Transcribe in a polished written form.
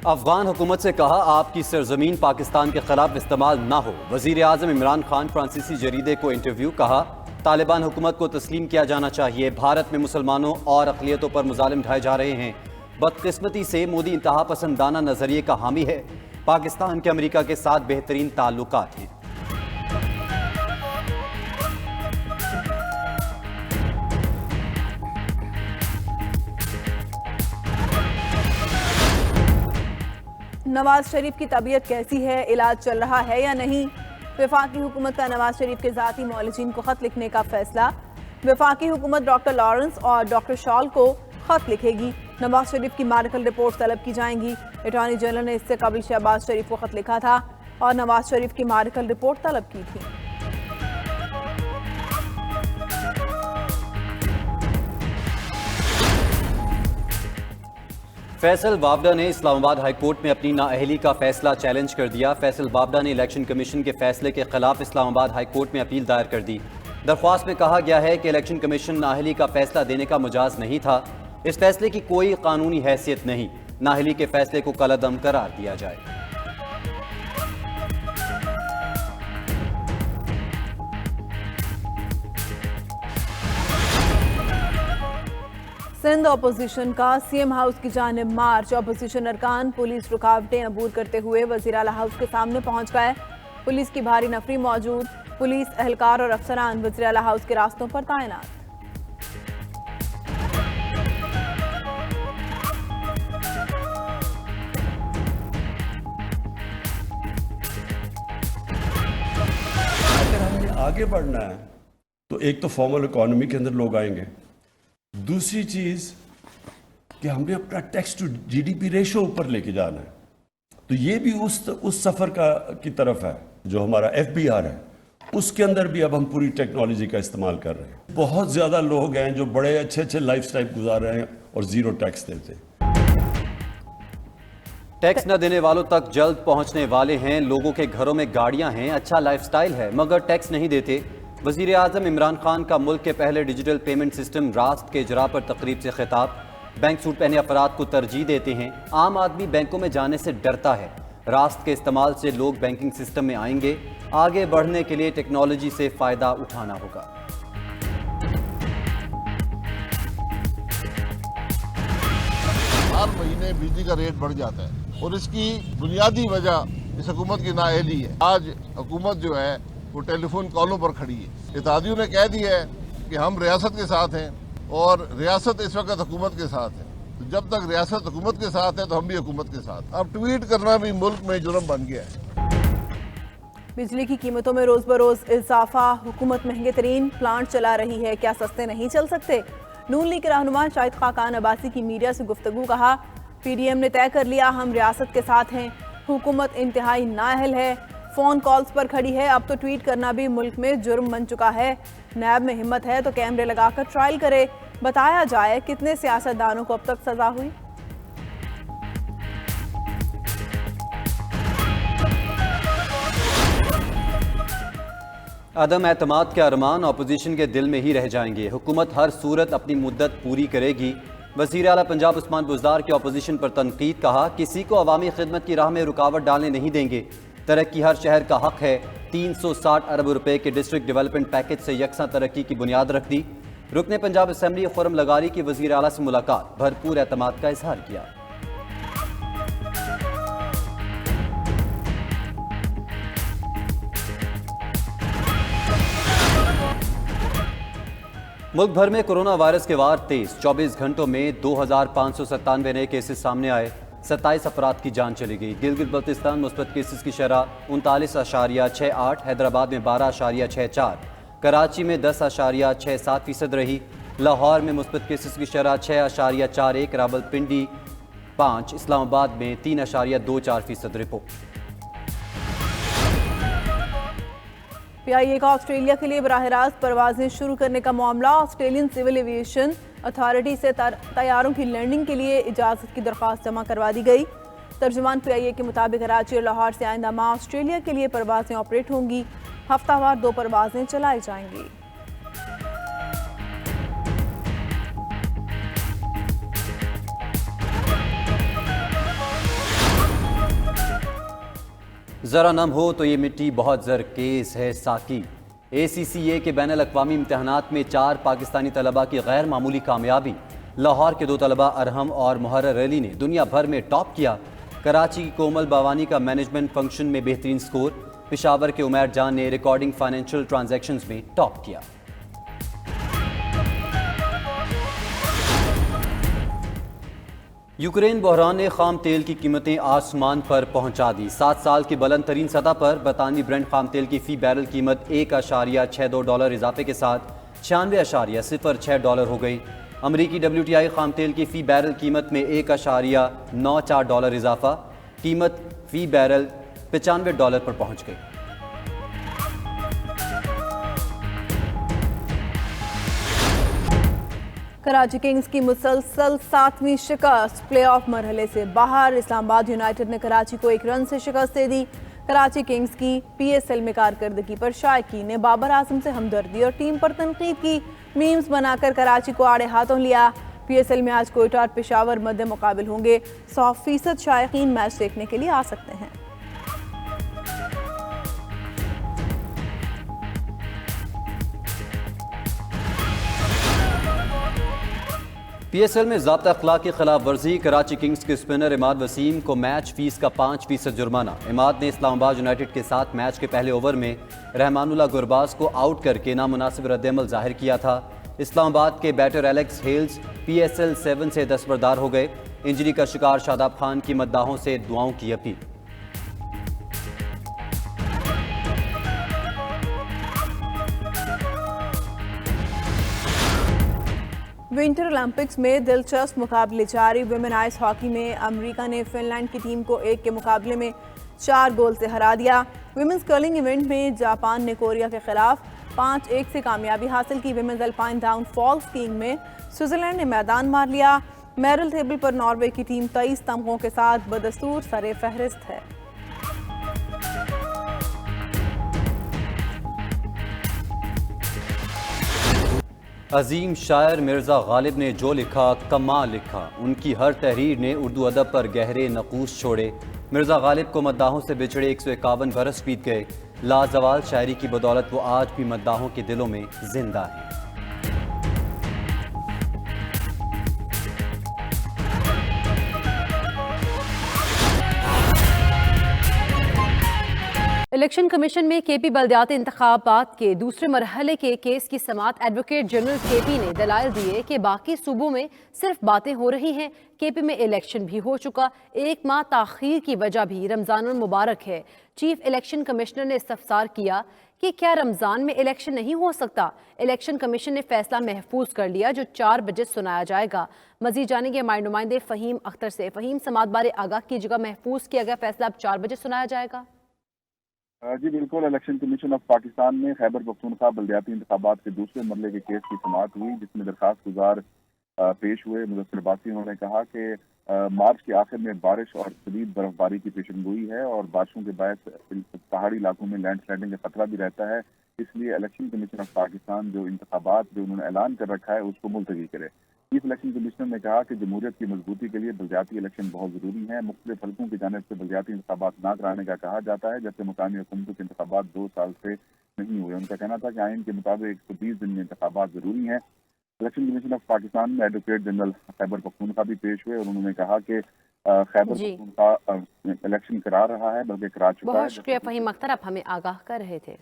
अफगान हुकूमत से कहा आपकी सरजमीन पाकिस्तान के खिलाफ इस्तेमाल ना हो। वजीर आजम इमरान खान फ्रांसीसी जरीदे को इंटरव्यू। कहा तालिबान हुकूमत को तस्लीम किया जाना चाहिए। भारत में मुसलमानों और अक़लियतों पर मुजालिम ढाए जा रहे हैं। बदकिस्मती से मोदी इंतहा पसंदाना नजरिए का हामी है। पाकिस्तान के अमेरिका के साथ बेहतरीन ताल्लुकात हैं। नवाज शरीफ की तबीयत कैसी है, इलाज चल रहा है या नहीं? वफाकी हुकूमत का नवाज शरीफ के ज़ाती मौलजीन को खत लिखने का फैसला। वफाकी हुकूमत डॉक्टर लॉरेंस और डॉक्टर शॉल को खत लिखेगी। नवाज शरीफ की मेडिकल रिपोर्ट तलब की जाएंगी। अटॉर्नी जनरल ने इससे कबल शहबाज शरीफ को खत लिखा था और नवाज शरीफ की मेडिकल रिपोर्ट तलब की थी। फैसल बावडा ने इस्लामाबाद हाई कोर्ट में अपनी नाअहली का फैसला चैलेंज कर दिया। फैसल बावडा ने इलेक्शन कमीशन के फैसले के खिलाफ इस्लामाबाद हाई कोर्ट में अपील दायर कर दी। दरख्वास्त में कहा गया है कि इलेक्शन कमीशन नाअहली का फैसला देने का मुजाज नहीं था। इस फैसले की कोई कानूनी हैसियत नहीं। नाअहली के फैसले को कलअदम करार दिया जाए। सिंध अपोजिशन का सीएम हाउस की जानिब मार्च। अपोजिशन अरकान पुलिस रुकावटें अबूर करते हुए वज़ीर आला हाउस के सामने पहुंच गए। पुलिस की भारी नफरी मौजूद। पुलिस एहलकार और अफसरान वज़ीर आला हाउस के रास्तों पर तैनात। अगर हमने आगे बढ़ना है तो एक तो फॉर्मल इकोनॉमी के अंदर लोग आएंगे। दूसरी चीज कि हमने अपना टैक्स टू जीडीपी रेशो ऊपर लेके जाना है। तो ये भी उस सफर की तरफ है। जो हमारा एफबीआर है उसके अंदर भी अब हम पूरी टेक्नोलॉजी का इस्तेमाल कर रहे हैं। बहुत ज्यादा लोग हैं जो बड़े अच्छे अच्छे लाइफस्टाइल गुजार रहे हैं और जीरो टैक्स देते हैं। टैक्स न देने वालों तक जल्द पहुंचने वाले हैं। लोगों के घरों में गाड़ियां हैं, अच्छा लाइफस्टाइल है, मगर टैक्स नहीं देते। वज़ीर आज़म इमरान खान का मुल्क के पहले डिजिटल पेमेंट सिस्टम रास्त के इजरा पर तकरीब से खिताब। बैंक सूट पहने अफराद को तरजीह देते हैं। आम आदमी बैंकों में जाने से डरता है। रास्त के इस्तेमाल से लोग बैंकिंग सिस्टम में आएंगे। आगे बढ़ने के लिए टेक्नोलॉजी से फ़ायदा उठाना होगा। हर महीने बिजली का रेट बढ़ जाता है और इसकी बुनियादी वजह इस हुकूमत की नाअहली है। आज हुकूमत जो है वो टेलीफोन कॉलों पर खड़ी है। इत्तेहादियों ने कह दिया है कि हम रियासत के साथ हैं और रियासत इस वक्त हुकूमत के साथ है। तो जब तक रियासत हुकूमत के साथ है तो हम भी हुकूमत के साथ। अब ट्वीट करना भी मुल्क में जुर्म बन गया है। बिजली की कीमतों में रोज बरोज इजाफा। हुकूमत महंगे तरीन प्लांट चला रही है, क्या सस्ते नहीं चल सकते? नून लीग के रहनुमा शाहिद खाकान अब्बासी की मीडिया से गुफ्तगू। कहा पीडीएम ने तय कर लिया हम रियासत के साथ हैं। हुकूमत इंतहाई नाअहल है, फ़ोन कॉल्स पर खड़ी है। अब तो ट्वीट करना भी मुल्क में जुर्म बन चुका है। नैब में हिम्मत है तो कैमरे लगाकर ट्रायल करे, बताया जाए कितने सियासतदानों को अब तक सजा हुई। अदम एतमाद के अरमान अपोजिशन के दिल में ही रह जाएंगे। हुकूमत हर सूरत अपनी मुद्दत पूरी करेगी। वज़ीर आला पंजाब उस्मान बुज़दार की अपोजिशन पर तनकीद। कहा किसी को अवामी खिदमत की राह में रुकावट डालने नहीं देंगे। तरक्की हर शहर का हक है। 360 अरब रुपए के डिस्ट्रिक्ट डेवलपमेंट पैकेज से यकसा तरक्की की बुनियाद रख दी। रुकने पंजाब असम्बली खुर्रम लगारी की वज़ीर आला से मुलाकात। भरपूर एतमाद का इजहार किया। मुल्क भर में कोरोना वायरस के वार तेज। 24 घंटों में 2597 नए केसेस सामने आए। 27 अफराद की जान चली गई। गिलगित बल्तिस्तान मुस्बत केसेस की शरह 39.68, हैदराबाद में 12.64, कराची में 10.67% रही। लाहौर में मुस्बत केसेस की शरह 6.41, रावलपिंडी 5, इस्लामाबाद में 3.24% रिपोर्ट। पीआईए का ऑस्ट्रेलिया के लिए बराह रास्त परवाजें शुरू करने का मामला। ऑस्ट्रेलियन सिविल एविएशन अथॉरिटी से तैयारों की लैंडिंग के लिए इजाज़त की दरख्वास्त जमा करवा दी गई। तर्जुमान पीआईए के मुताबिक कराची और लाहौर से आइंदा माह ऑस्ट्रेलिया के लिए परवाजें ऑपरेट होंगी। हफ्तावार 2 परवाजें चलाई जाएंगी। ज़रा नम हो तो ये मिट्टी बहुत ज़रकेज़ है साकी। ACCA के बैनुल-अक़वामी इम्तहानात में 4 पाकिस्तानी तलबा की गैर मामूली कामयाबी। लाहौर के 2 तलबा अरहम और मुहर्रर अली ने दुनिया भर में टॉप किया। कराची की कोमल बावानी का मैनेजमेंट फंक्शन में बेहतरीन स्कोर। पेशावर के उमैर जान ने रिकॉर्डिंग फाइनेंशियल ट्रांजैक्शंस में टॉप किया। यूक्रेन बहरान ने खाम तेल की कीमतें आसमान पर पहुंचा दी। 7 साल की बुलंद तरीन सतह पर बरतानवी ब्रेंट खाम तेल की फ़ी बैरल कीमत $1.62 इजाफे के साथ $96.06 हो गई। अमरीकी WTI खाम तेल की फ़ी बैरल कीमत में $1.94 इजाफा, कीमत फ़ी बैरल $95 पर पहुंच गई। कराची किंग्स की मुसलसल 7वीं शिकस्त, प्लेऑफ मरहले से बाहर। इस्लामाबाद यूनाइटेड ने कराची को 1 रन से शिकस्त दे दी। कराची किंग्स की PSL में कारकर्दगी पर शायकीन ने बाबर आजम से हमदर्दी और टीम पर तनकीद की। मीम्स बनाकर कराची को आड़े हाथों लिया। PSL में आज कोयटा और पेशावर मद्दे मुकाबिल होंगे। 100% शायकीन मैच देखने के लिए आ सकते हैं। PSL में ज़ाब्ता अखलाक की खिलाफ वर्जी। कराची किंग्स के स्पिनर इमाद वसीम को मैच फीस का 5% जुर्माना। इमाद ने इस्लामाबाद यूनाइटेड के साथ मैच के पहले ओवर में रहमानुल्लाह गुरबाज को आउट करके नामुनासिब रद्द-ए-अमल जाहिर किया था। इस्लामाबाद के बैटर एलेक्स हेल्स PSL 7 से दस्तबरदार हो गए। इंजरी का शिकार शादाब खान की मद्दाहों से दुआओं की अपील। विंटर ओलंपिक्स में दिलचस्प मुकाबले जारी। वुमेन आइस हॉकी में अमेरिका ने फिनलैंड की टीम को 1 के मुकाबले में 4 गोल से हरा दिया। वुमेन्स कर्लिंग इवेंट में जापान ने कोरिया के खिलाफ 5-1 से कामयाबी हासिल की। Women's alpine down fall skiing में स्विट्जरलैंड ने मैदान मार लिया। मैडल टेबल पर नॉर्वे की टीम 23 तमगों के साथ बदस्तूर सरे फहरिस्त है। अजीम शायर मिर्ज़ा गालिब ने जो लिखा कमाल लिखा। उनकी हर तहरीर ने उर्दू अदब पर गहरे नकूश छोड़े। मिर्ज़ा गालिब को मद्दाहों से बिछड़े 151 बरस बीत गए। लाजवाल शायरी की बदौलत वो आज भी मद्दाहों के दिलों में जिंदा है। इलेक्शन कमीशन में KP बल्दियाती इंतखाबात के दूसरे मरहले के केस की समाअत एडवोकेट जनरल KP ने दलाइल दिए कि बाकी सूबों में सिर्फ बातें हो रही हैं। KP में इलेक्शन भी हो चुका। 1 माह ताखीर की वजह भी रमज़ान मुबारक है। चीफ इलेक्शन कमिश्नर ने इस्तफसार किया कि क्या रमज़ान में इलेक्शन नहीं हो सकता। इलेक्शन कमीशन ने फैसला महफूज कर लिया जो 4 बजे सुनाया जाएगा। मजीद जानेंगे हमारे नुमाइंदे फ़हीम अख्तर से। फ़हीम, समाअत बारे आगाह कीजिएगा, महफूज किया गया फैसला अब 4 बजे सुनाया जाएगा। जी बिल्कुल, इलेक्शन कमीशन ऑफ पाकिस्तान में खैबर पख्तूनख्वा बल्दियाती इंतखाबात के दूसरे मरहले के केस की समाअत हुई, जिसमें दरखास्त गुजार पेश हुए। मुज़फ्फर अब्बासी उन्होंने कहा कि मार्च के आखिर में बारिश और शदीद बर्फबारी की पेशनगोई है और बारिशों के बायस पहाड़ी इलाकों में लैंडस्लाइडिंग का खतरा भी रहता है। इसलिए इलेक्शन कमीशन ऑफ पाकिस्तान जो इंतखाबात जो उन्होंने ऐलान कर रखा है उसको मुलतवी करे। चीफ इलेक्शन कमिश्नर ने कहा कि जमहूरियत की मजबूती के लिए बल्दियाती इलेक्शन बहुत जरूरी है। मुख्तलिफ हल्कों की जानिब से बल्दियाती इंतखाबात न कराने का कहा जाता है, जबकि मुकामी हुकूमतों के इंतखाबात 2 साल से नहीं हुए। उनका कहना था कि आइन के मुताबिक 120 दिन में इंतखाबात जरूरी है। इलेक्शन कमीशन ऑफ पाकिस्तान में एडवोकेट जनरल खैबर पख्तूनख्वा भी पेश हुए और उन्होंने कहा कि खैबर पख्तूनख्वा इलेक्शन करा रहा है, बल्कि करा चुका है। बहुत शुक्रिया फ़हीम अख्तर, आप हमें आगाह कर रहे थे।